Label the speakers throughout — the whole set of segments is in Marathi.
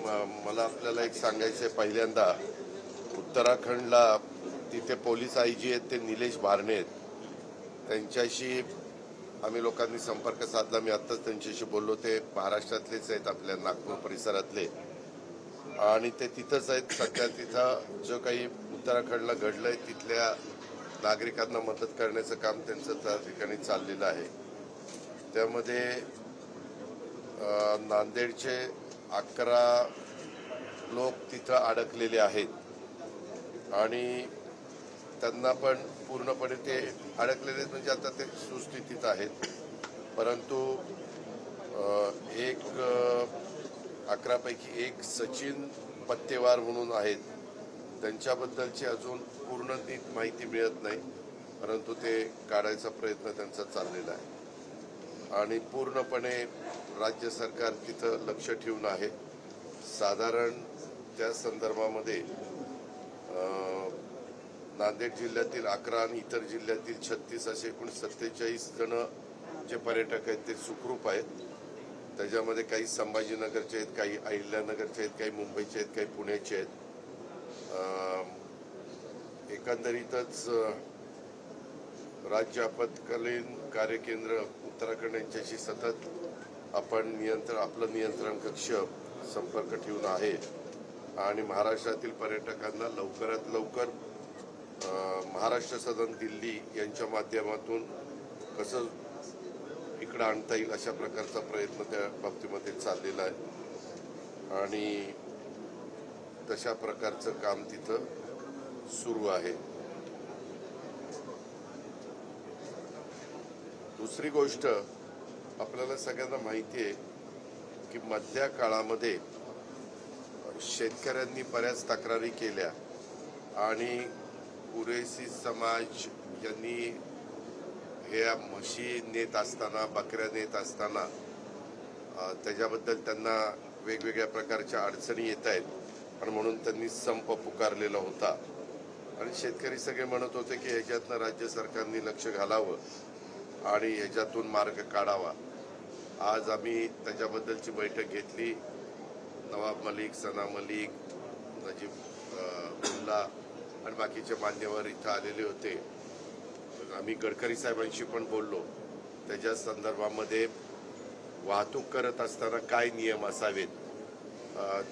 Speaker 1: मला आपल्याला एक सांगायचं आहे, पहिल्यांदा उत्तराखंडला तिथे पोलीस आयजी आहेत ते निलेश भारणे आहेत. त्यांच्याशी आम्ही लोकांनी संपर्क साधला. मी आत्ताच त्यांच्याशी बोललो. ते महाराष्ट्रातलेच आहेत, आपल्या नागपूर परिसरातले, आणि ते तिथंच आहेत. सध्या तिथं जो काही उत्तराखंडला घडलंय तिथल्या नागरिकांना मदत करण्याचं काम त्यांचं त्या ठिकाणी चाललेलं आहे. त्यामध्ये नांदेडचे 11 लोक तिथं अडकलेले आहेत आणि त्यांना पण पूर्णपणे ते अडकलेले म्हणजे आता ते सुस्थितीत आहेत. परंतु एक 11 पैकी एक सचिन पत्तेवार म्हणून आहेत, त्यांच्याबद्दलची अजून पूर्ण नीट माहिती मिळत नाही, परंतु ते काढायचा प्रयत्न त्यांचा चाललेला आहे आणि पूर्णपणे राज्य सरकार तिथं लक्ष ठेवून आहे. साधारण त्या संदर्भामध्ये नांदेड जिल्ह्यातील 11 आणि इतर जिल्ह्यातील 36 असे एकूण 47 जण जे पर्यटक आहेत ते सुखरूप आहेत. त्याच्यामध्ये काही संभाजीनगरचे आहेत, काही अहिल्यानगरचे आहेत, काही मुंबईचे आहेत, काही पुण्याचे आहेत. एकंदरीतच राज्य आपत्कालीन कार्यकेंद्र उत्तराखंड यांच्याशी सतत आपण आपलं नियंत्रण कक्ष संपर्क ठेवून आहे आणि महाराष्ट्रातील पर्यटकांना लवकरात लवकर महाराष्ट्र सदन दिल्ली यांच्या माध्यमातून कसं इकडं आणता येईल अशा प्रकारचा प्रयत्न त्या बाबतीमध्ये चाललेला आहे आणि तशा प्रकारचं काम तिथं सुरू आहे. दुसरी गोष्ट, आपल्याला सगळ्यांना माहिती आहे की मधल्या काळामध्ये शेतकऱ्यांनी बऱ्याच तक्रारी केल्या आणि कुरेशी समाज यांनी हे म्हशी नेत असताना, बकऱ्या नेत असताना त्याच्याबद्दल त्यांना वेगवेगळ्या प्रकारच्या अडचणी येत आहेत आणि म्हणून त्यांनी संप पुकारलेला होता आणि शेतकरी सगळे म्हणत होते की ह्याच्यातनं राज्य सरकारने लक्ष घालावं आणि ह्याच्यातून मार्ग काढावा. आज आम्ही त्याच्याबद्दलची बैठक घेतली. नवाब मलिक, सना मलिक, नजीब उल्ला आणि बाकीचे मान्यवर इथं आलेले होते. आम्ही गडकरी साहेबांशी पण बोललो. त्याच्या संदर्भामध्ये वाहतूक करत असताना काय नियम असावेत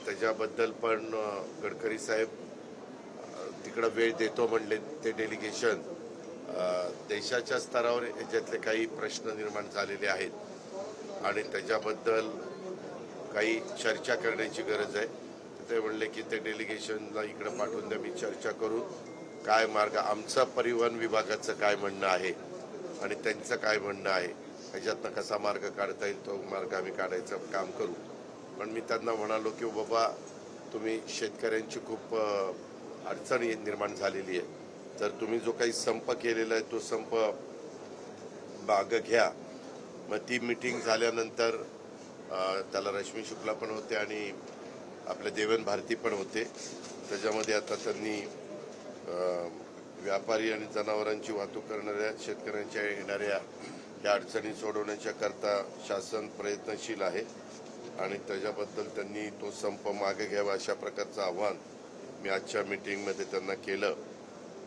Speaker 1: त्याच्याबद्दल पण गडकरी साहेब तिकडं वेळ देतो म्हणले. ते डेलिगेशन देशाच्या स्तरावर याच्यातले काही प्रश्न निर्माण झालेले आहेत आणि त्याच्याबद्दल काही चर्चा करण्याची गरज आहे. ते म्हणले की ते डेलिगेशनला इकडं पाठवून द्या, मी चर्चा करू काय मार्ग, आमचं परिवहन विभागाचं काय म्हणणं आहे आणि त्यांचं काय म्हणणं आहे, ह्याच्यातनं कसा मार्ग काढता येईल तो मार्ग आम्ही काढायचं काम करू. पण मी त्यांना म्हणालो की बाबा, तुम्ही शेतकऱ्यांची खूप अडचणी निर्माण झालेली आहे, तर तुम्ही जो काही संप केलेला आहे तो संप मागं घ्या. मग ती मीटिंग झाल्यानंतर त्याला रश्मी शुक्ला पण होते आणि आपले देवेन भारती पण होते. त्याच्यामध्ये आता त्यांनी व्यापारी आणि जनावरांची वाहतूक करणाऱ्या शेतकऱ्यांच्या येणाऱ्या या अडचणी सोडवण्याच्या करता शासन प्रयत्नशील आहे आणि त्याच्याबद्दल त्यांनी तो संप मागे घ्यावा अशा प्रकारचं आव्हान मी आजच्या मीटिंगमध्ये त्यांना केलं.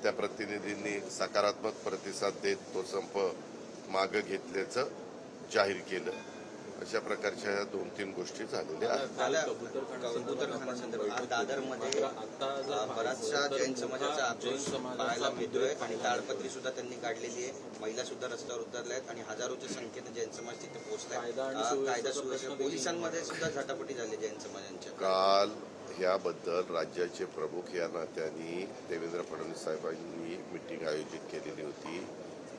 Speaker 1: त्या प्रतिनिधींनी सकारात्मक प्रतिसाद देत तो संप मागे घेतल्याचं जाहीर केलं. अशा प्रकारच्या ह्या 2-3 गोष्टी झालेल्या आहेत.
Speaker 2: दादरमध्ये बराचशा जैन समाजाचा आक्रोश पाहायला मिळतोय आणि ताडपत्री सुद्धा त्यांनी काढलेली आहे. महिला सुद्धा रस्त्यावर उतरल्या आहेत आणि हजारोच्या संख्येने जैन समाज तिथे पोहोचलाय. कायदा सुव्यवस्था पोलिसांमध्ये सुद्धा झटापटी झाली जैन समाजांच्या.
Speaker 1: काल याबद्दल राज्याचे प्रमुख या नात्याने देवेंद्र फडणवीस साहेबांनी मीटिंग आयोजित केलेली होती.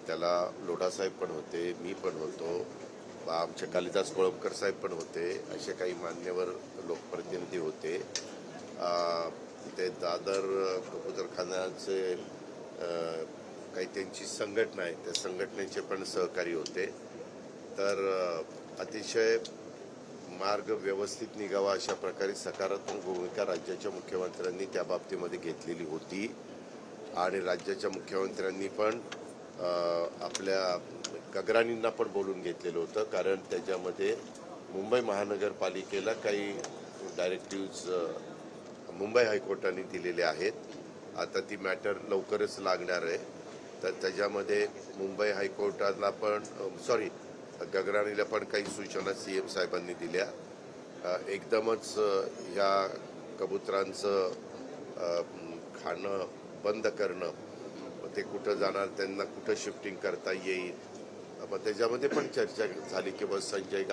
Speaker 1: त्याला लोढा साहेब पण होते, मी पण होतो, आमचे कालिदास कोळंबकर साहेब पण होते, असे काही मान्यवर लोकप्रतिनिधी होते. ते दादर कबूतरखान्याचे काही त्यांची संघटना आहे, त्या संघटनेचे पण सहकारी होते. तर अतिशय मार्ग व्यवस्थित निघावा अशा प्रकारे सकारात्मक भूमिका राज्याच्या मुख्यमंत्र्यांनी त्या बाबतीमध्ये घेतलेली होती आणि राज्याच्या मुख्यमंत्र्यांनी पण आपल्या गगराणींना पण बोलून घेतलेलं होतं, कारण त्याच्यामध्ये मुंबई महानगरपालिकेला काही डायरेक्टिव्ज मुंबई हायकोर्टाने दिलेले आहेत. आता ती मॅटर लवकरच लागणार आहे. तर त्याच्यामध्ये मुंबई हायकोर्टाला पण गगराणीला पण काही सूचना सीएम साहेबांनी दिल्या. एकदमच ह्या कबुतरांचं खाणं बंद करणं, ते कुठं जाणार, त्यांना कुठं शिफ्टिंग करता येईल. मग त्याच्यामध्ये पण चर्चा झाली की बस संजय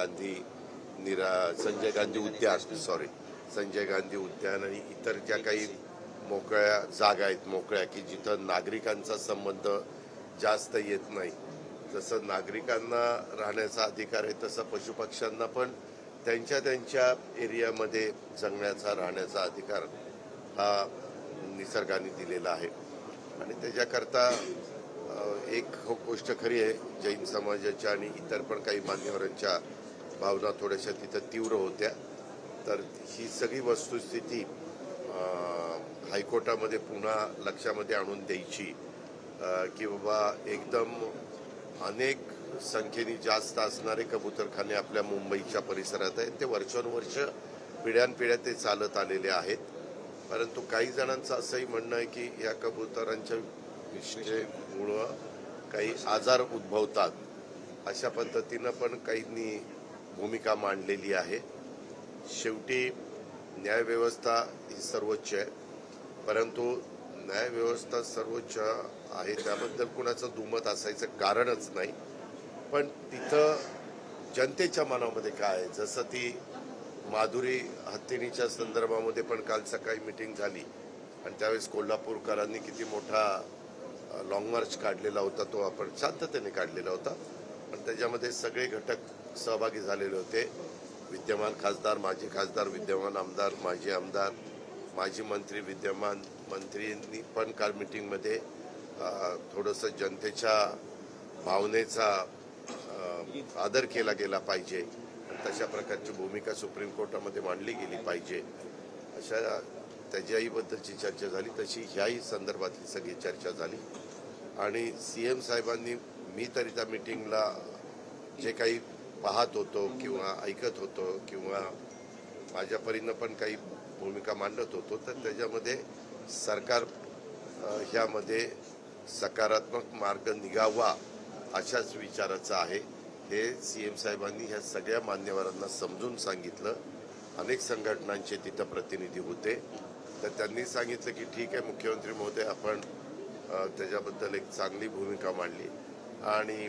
Speaker 1: गांधी उद्यान आणि इतर ज्या काही मोकळ्या जागा आहेत मोकळ्या की जिथं नागरिकांचा संबंध जास्त येत नाही, जसं नागरिकांना राहण्याचा अधिकार आहे तसं पशुपक्ष्यांना पण त्यांच्या एरियामध्ये जगण्याचा राहण्याचा अधिकार हा निसर्गाने दिलेला आहे. आणि त्याच्याकरता एक गोष्ट खरी आहे, जैन समाजाच्या आणि इतर पण काही मान्यवरांच्या भावना थोड्याशा तिथं तीव्र होत्या. तर ही सगळी वस्तुस्थिती हायकोर्टामध्ये पुन्हा लक्षामध्ये आणून द्यायची की बाबा एकदम अनेक संख्येने जास्त असणारे कबूतरखाने आपल्या मुंबईच्या परिसरात आहेत. ते वर्षानुवर्ष पिढ्यानपिढ्या ते चालत आलेले आहेत. परंतु काही जणांचं असंही म्हणणं आहे की या कबुतरांच्या विषयीमुळं काही आजार उद्भवतात, अशा पद्धतीनं पण काहींनी भूमिका मांडलेली आहे. शेवटी न्यायव्यवस्था ही सर्वोच्च आहे, परंतु न्यायव्यवस्था सर्वोच्च आहे त्याबद्दल कुणाचं दुमत असायचं कारणच नाही. पण तिथं जनतेच्या मनामध्ये काय आहे, जसं ती माधुरी हत्तीनीच्या संदर्भामध्ये पण काल सकाळी मिटिंग झाली आणि त्यावेळेस कोल्हापूरकरांनी किती मोठा लॉंग मार्च काढलेला होता, तो आपण शांततेने काढलेला होता. पण त्याच्यामध्ये सगळे घटक सहभागी झालेले होते. विद्यमान खासदार, माजी खासदार, विद्यमान आमदार, माजी आमदार, माजी मंत्री, विद्यमान मंत्रींनी पण काल मिटिंगमध्ये थोडंसं जनतेच्या भावनेचा आदर केला गेला पाहिजे, तशा प्रकारची भूमिका सुप्रीम कोर्टामध्ये मांडली गेली पाहिजे, अशा त्याच्याही बद्दलची चर्चा झाली. तशी ह्याही संदर्भातली सगळी चर्चा झाली. आणि सीएम साहेबांनी, मी तरी त्या मिटिंगला जे काही पाहत होतो किंवा ऐकत होतो किंवा माझ्या परीनं पण काही भूमिका मांडत होतो, तर त्याच्यामध्ये सरकार ह्यामध्ये सकारात्मक मार्ग निघावा अशाच विचाराचं आहे. हे सीएम साहेबांनी ह्या सगळ्या मान्यवरांना समजून सांगितलं. अनेक संघटनांचे तिथं प्रतिनिधी होते, तर त्यांनी सांगितलं की ठीक आहे मुख्यमंत्री महोदय, आपण त्याच्याबद्दल एक चांगली भूमिका मांडली आणि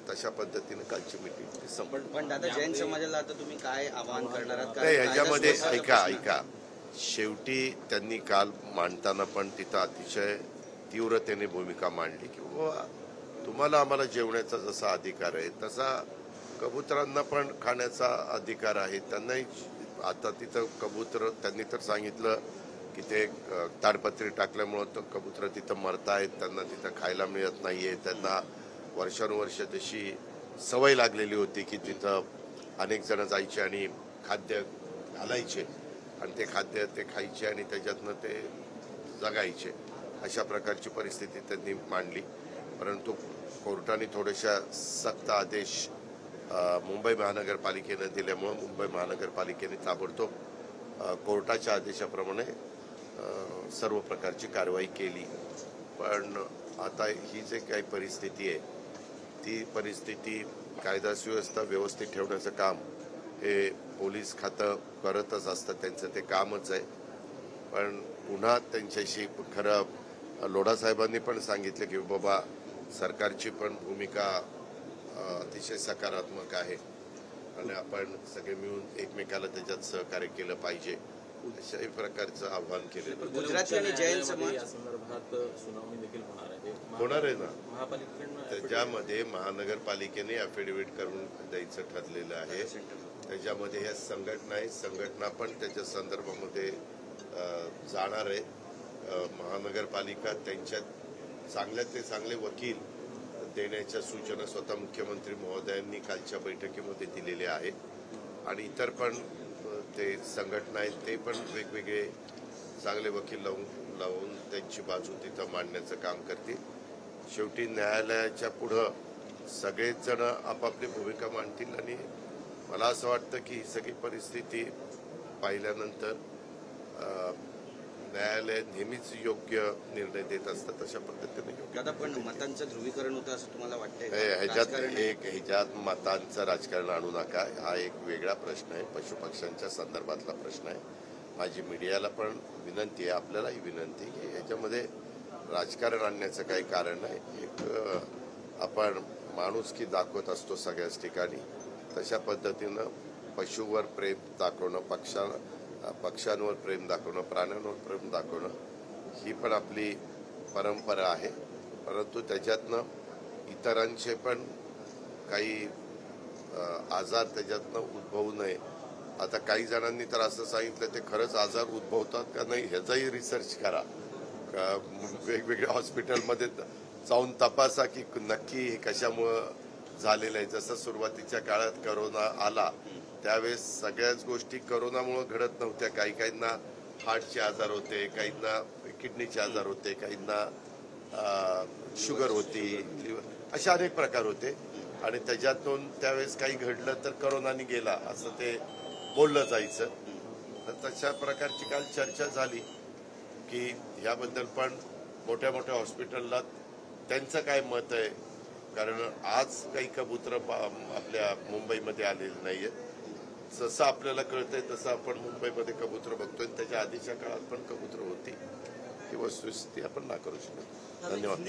Speaker 1: तशा पद्धतीने कालची मीटिंग संपली.
Speaker 2: पण दादा, जैन समाजाला आता तुम्ही काय आवाहन करणार आहात?
Speaker 1: नाही, ह्याच्यामध्ये ऐका, शेवटी त्यांनी काल मांडताना पण तिथं अतिशय तीव्रतेने भूमिका मांडली की बाबा तुम्हाला आम्हाला जेवण्याचा जसा अधिकार आहे तसा कबुतरांना पण खाण्याचा अधिकार आहे. त्यांनाही आता तिथं कबूतर, त्यांनी तर सांगितलं की ते ताडपत्री टाकल्यामुळं तर कबूतर तिथं मरतायत, त्यांना तिथं खायला मिळत नाहीये. त्यांना वर्षानुवर्ष तशी सवय लागलेली होती की तिथं अनेक जण जायचे आणि खाद्य घालायचे आणि ते खाद्य ते खायचे आणि त्याच्यातनं ते जगायचे. अशा प्रकारची परिस्थिती त्यांनी मांडली. परंतु कोर्टाने थोडेशा सक्त आदेश मुंबई महानगरपालिकेनं दिल्यामुळं मुंबई महानगरपालिकेने ताबडतोब कोर्टाच्या आदेशाप्रमाणे सर्व प्रकारची कारवाई केली. पण आता ही जे काही परिस्थिती आहे ती परिस्थिती कायदा सुव्यवस्था व्यवस्थित ठेवण्याचं काम हे पोलीस खातं करतच असतं, त्यांचं ते कामच आहे. पण पुन्हा त्यांच्याशी खरं लोढा साहेबांनी पण सांगितलं की बाबा सरकारची पण भूमिका अतिशय सकारात्मक आहे आणि आपण सगळे मिळून एकमेकाला त्याच्यात सहकार्य केलं पाहिजे, अशाही प्रकारचं आव्हान केलेलं.
Speaker 2: गुजराती आणि जैन समाज
Speaker 3: या संदर्भात सुनावणी देखील
Speaker 1: होणार आहे ना. त्याच्यामध्ये महानगरपालिकेने अफिडेव्हिट करून द्यायचं ठरलेलं आहे. त्याच्यामध्ये ह्या संघटना आहे, संघटना पण त्याच्या संदर्भामध्ये जाणार आहे. महानगरपालिका त्यांच्यात चांगल्यातले चांगले वकील देण्याच्या सूचना स्वतः मुख्यमंत्री महोदयांनी कालच्या बैठकीमध्ये दिलेल्या आहेत आणि इतर पण ते संघटना आहेत ते पण वेगवेगळे चांगले वकील लावून त्यांची बाजू तिथं मांडण्याचं काम करतील. शेवटी न्यायालयाच्या पुढं सगळेच जण आपापली भूमिका मांडतील आणि मला असं वाटतं की ही सगळी परिस्थिती पाहिल्यानंतर न्यायालय नेहमीच योग्य निर्णय देत असतात, तशा पद्धतीने योग्य.
Speaker 2: दादा, पण मतांचं ध्रुवीकरण होतं असं तुम्हाला वाटतंय का?
Speaker 1: ह्याच्यात मतांचं राजकारण आणू नका. हा एक वेगळा प्रश्न आहे, पशुपक्ष्यांच्या संदर्भातला प्रश्न आहे. माझी मीडियाला पण विनंती आहे, आपल्यालाही विनंती आहे की याच्यामध्ये राजकारण आणण्याचं काही कारण नाही. एक आपण माणुसकी दाखवत असतो सगळ्याच ठिकाणी, तशा पद्धतीनं पशुवर प्रेम दाखवणं, पक्ष्यांवर प्रेम दाखवणं, प्राण्यांवर प्रेम दाखवणं ही पण आपली परंपरा आहे. परंतु त्याच्यातनं इतरांचे पण काही आजार त्याच्यातनं उद्भवू नये. आता काही जणांनी तर असं सांगितलं ते खरंच आजार उद्भवतात का नाही ह्याचाही रिसर्च करा. वेगवेगळ्या हॉस्पिटलमध्ये जाऊन तपासा की नक्की हे कशामुळं झालेलं आहे. जसं सुरुवातीच्या काळात करोना आला त्यावेळेस सगळ्याच गोष्टी करोनामुळे घडत नव्हत्या. काहींना हार्टचे आजार होते, काहींना किडनीचे आजार होते, काहींना शुगर होती, लिव्हर, असे अनेक प्रकार होते. आणि त्याच्यातून त्यावेळेस काही घडलं तर करोनाने गेला असं ते बोललं जायचं. तर तशा प्रकारची काल चर्चा झाली की याबद्दल पण मोठ्या मोठ्या हॉस्पिटलला त्यांचं काय मत आहे. कारण आज काही कबुतर आपल्या मुंबईमध्ये आलेले नाहीये. जसं आपल्याला कळतंय तसं आपण मुंबईमध्ये कबुतर बघतोय. त्याच्या आधीच्या काळात पण कबुतर होती. ही वस्तुस्थिती आपण नाकारू शकतो. धन्यवाद.